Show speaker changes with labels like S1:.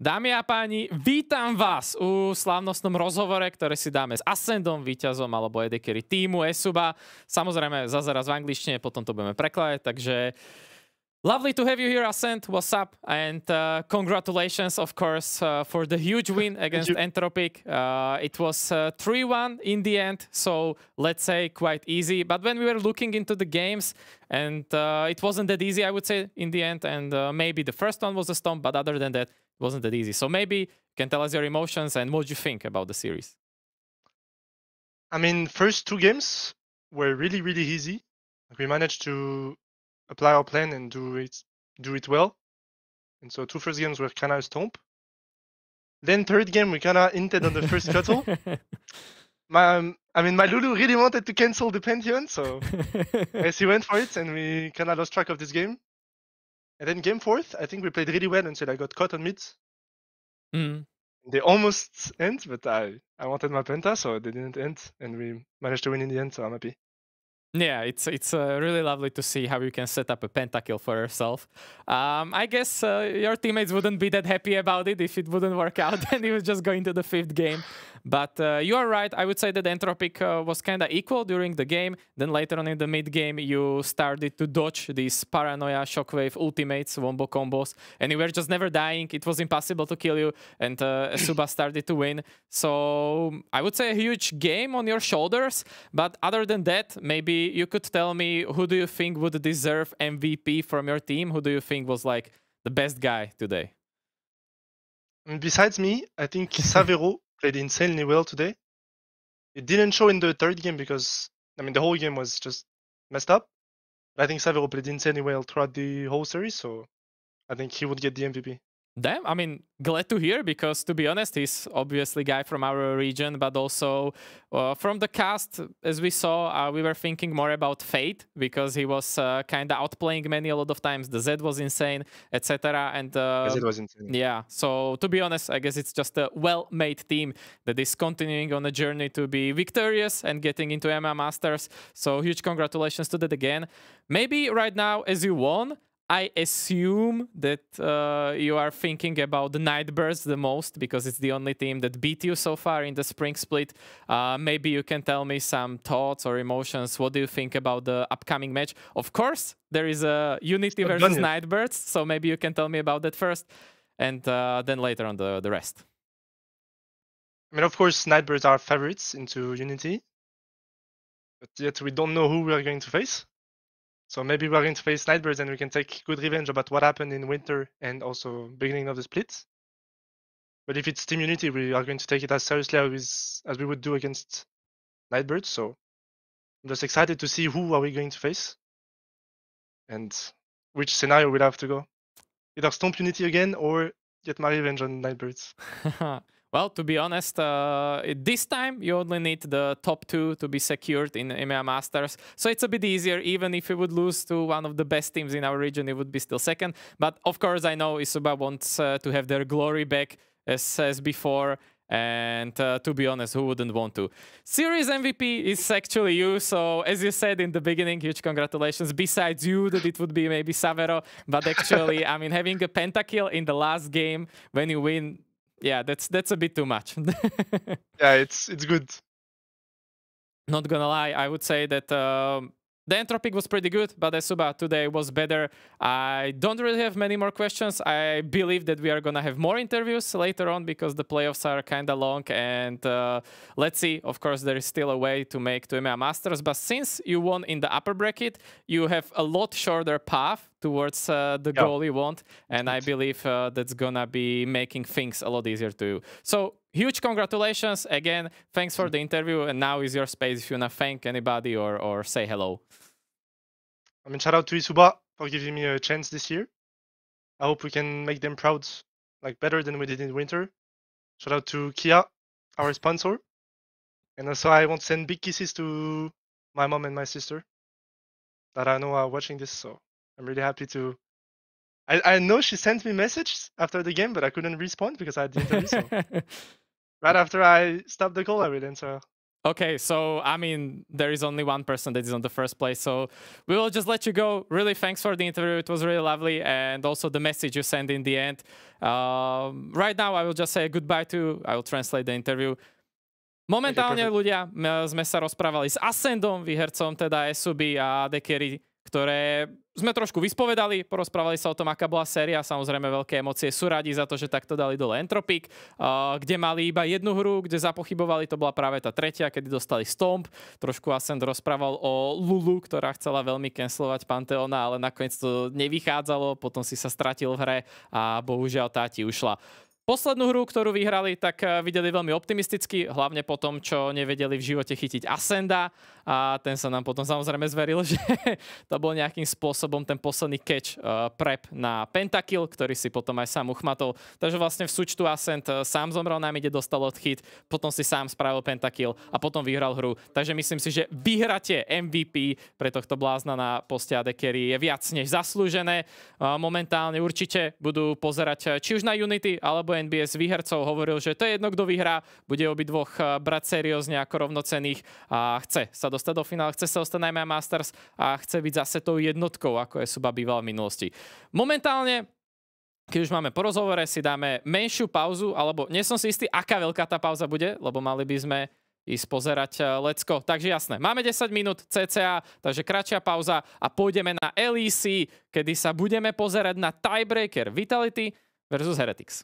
S1: Dámy a páni, vítam vás u slávnostnom rozhovore, ktoré si dáme s Ascendom, víťazom alebo edekery týmu ESUBA. Samozrejme, zaraz v angličtine, potom to budeme prekladať, takže lovely to have you here, Ascend. What's up? And congratulations, of course, for the huge win against Entropic. It was 3-1 in the end, so let's say quite easy. But when we were looking into the games, and it wasn't that easy, I would say, in the end. And maybe the first one was a stomp, but other than that, it wasn't that easy. So maybe you can tell us your emotions and what you think about the series.
S2: I mean, first two games were really, really easy. We managed to apply our plan and do it well. And so two first games were kind of a stomp. Then third game, we kind of hinted on the first cuddle. My Lulu really wanted to cancel the Pantheon, so yes, he went for it, and we kind of lost track of this game. And then game fourth, I think we played really well until I got caught on mid. They almost end, but I wanted my penta, so they didn't end, and we managed to win in the end, so I'm happy.
S1: Yeah, it's really lovely to see how you can set up a pentakill for yourself. I guess your teammates wouldn't be that happy about it if it wouldn't work out and he was just going to the fifth game. But you are right. I would say that Entropic was kind of equal during the game. Then later on in the mid game, you started to dodge these paranoia shockwave ultimates, wombo combos, and you were just never dying. It was impossible to kill you, and ESUBA started to win. So I would say a huge game on your shoulders. But other than that, maybe you could tell me, who do you think would deserve MVP from your team? Who do you think was like the best guy today?
S2: Besides me, I think Savero played insanely well today. It didn't show in the third game because, the whole game was just messed up. But I think Savero played insanely well throughout the whole series, so I think he would get the MVP.
S1: Damn, glad to hear, because to be honest, he's obviously a guy from our region, but also from the cast, as we saw, we were thinking more about Fate, because he was kind of outplaying many a lot of times. The Z was insane, etc. And
S2: Z was insane.
S1: Yeah, so to be honest, I guess it's just a well-made team that is continuing on a journey to be victorious and getting into MMA Masters. So huge congratulations to that again. Maybe right now, as you won, I assume that you are thinking about the Nightbirds the most, because it's the only team that beat you so far in the spring split. Maybe you can tell me some thoughts or emotions. What do you think about the upcoming match? Of course, there is a Unity versus Nightbirds, so maybe you can tell me about that first, and then later on the rest.
S2: Of course, Nightbirds are favorites into Unity, but yet we don't know who we are going to face. So maybe we're going to face Nightbirds and we can take good revenge about what happened in winter and also beginning of the split. But if it's Team Unity, we are going to take it as seriously as we would do against Nightbirds. So I'm just excited to see who are we going to face and which scenario we'll have to go. Either stomp Unity again or get my revenge on Nightbirds.
S1: Well, to be honest, this time you only need the top two to be secured in MMA Masters. So it's a bit easier. Even if we would lose to one of the best teams in our region, it would be still second. But of course, I know ESUBA wants to have their glory back as before. And to be honest, who wouldn't want to? Series MVP is actually you. So as you said in the beginning, huge congratulations. Besides you, that it would be maybe Savero. But actually, having a pentakill in the last game when you win, yeah, that's a bit too much.
S2: Yeah, it's good.
S1: Not gonna lie, I would say that the Entropic was pretty good, but ESUBA today was better. I don't really have many more questions. I believe that we are gonna have more interviews later on because the playoffs are kind of long, and let's see. Of course, there is still a way to make to MMA Masters, but since you won in the upper bracket, you have a lot shorter path towards the goal you want, and I believe that's gonna be making things a lot easier to you. So huge congratulations again. Thanks for the interview, and now is your space if you wanna thank anybody or say hello.
S2: Shout out to ESUBA for giving me a chance this year. I hope we can make them proud, like better than we did in winter. Shout out to Kia, our sponsor. And also I want to send big kisses to my mom and my sister that I know are watching this, so I'm really happy to... I know she sent me messages after the game, but I couldn't respond because I had the interview, so... Right after I stopped the call, I will answer.
S1: Okay, so I mean, there is only one person that is on the first place, so we will just let you go. Really, thanks for the interview. It was really lovely, and also the message you sent in the end. Right now, I will just say goodbye to. I will translate the interview. Momentálne, ľudia, sme sa rozprávali s Ascendom, výhercom teda ESB a Odebírej, ktoré sme trošku vyspovedali, porozprávali sa o tom, aká bola séria, samozrejme veľké emócie, sú radi za to, že takto dali dole Entropik, kde mali iba jednu hru, kde zapochybovali, to bola práve tá tretia, kedy dostali Stomp. Trošku Ascend rozprával o Lulu, ktorá chcela veľmi cancelovať Pantheona, ale nakoniec to nevychádzalo, potom si sa stratil v hre a bohužiaľ tá ti ušla. Poslednú hru, ktorú vyhrali, tak videli veľmi optimisticky, hlavne po tom, čo nevedeli v živote chytiť Ascenda a ten sa nám potom samozrejme zveril, že to bol nejakým spôsobom ten posledný catch prep na pentakill, ktorý si potom aj sám uchmatol. Takže vlastne v súčtu Ascend sám zomrel na mide, dostal odchyt, potom si sám spravil pentakill a potom vyhral hru. Takže myslím si, že vyhratie MVP pre tohto blázna na poste Odebírej je viac než zaslúžené. Momentálne určite budú pozerať či už na Unity alebo NBS výhercov, hovoril, že to je jedno, kto vyhrá, bude obidvoch brať seriózne ako rovnocenných a chce sa dostať do finále, chce sa dostať najmä Masters a chce byť zase tou jednotkou, ako je Suba býval v minulosti. Momentálne, keď už máme po rozhovore, si dáme menšiu pauzu, alebo nie som si istý, aká veľká tá pauza bude, lebo mali by sme ísť pozerať Lecko. Takže jasné, máme 10 minút cca, takže kratšia pauza a pôjdeme na LEC, kedy sa budeme pozerať na tiebreaker Vitality versus Heretics.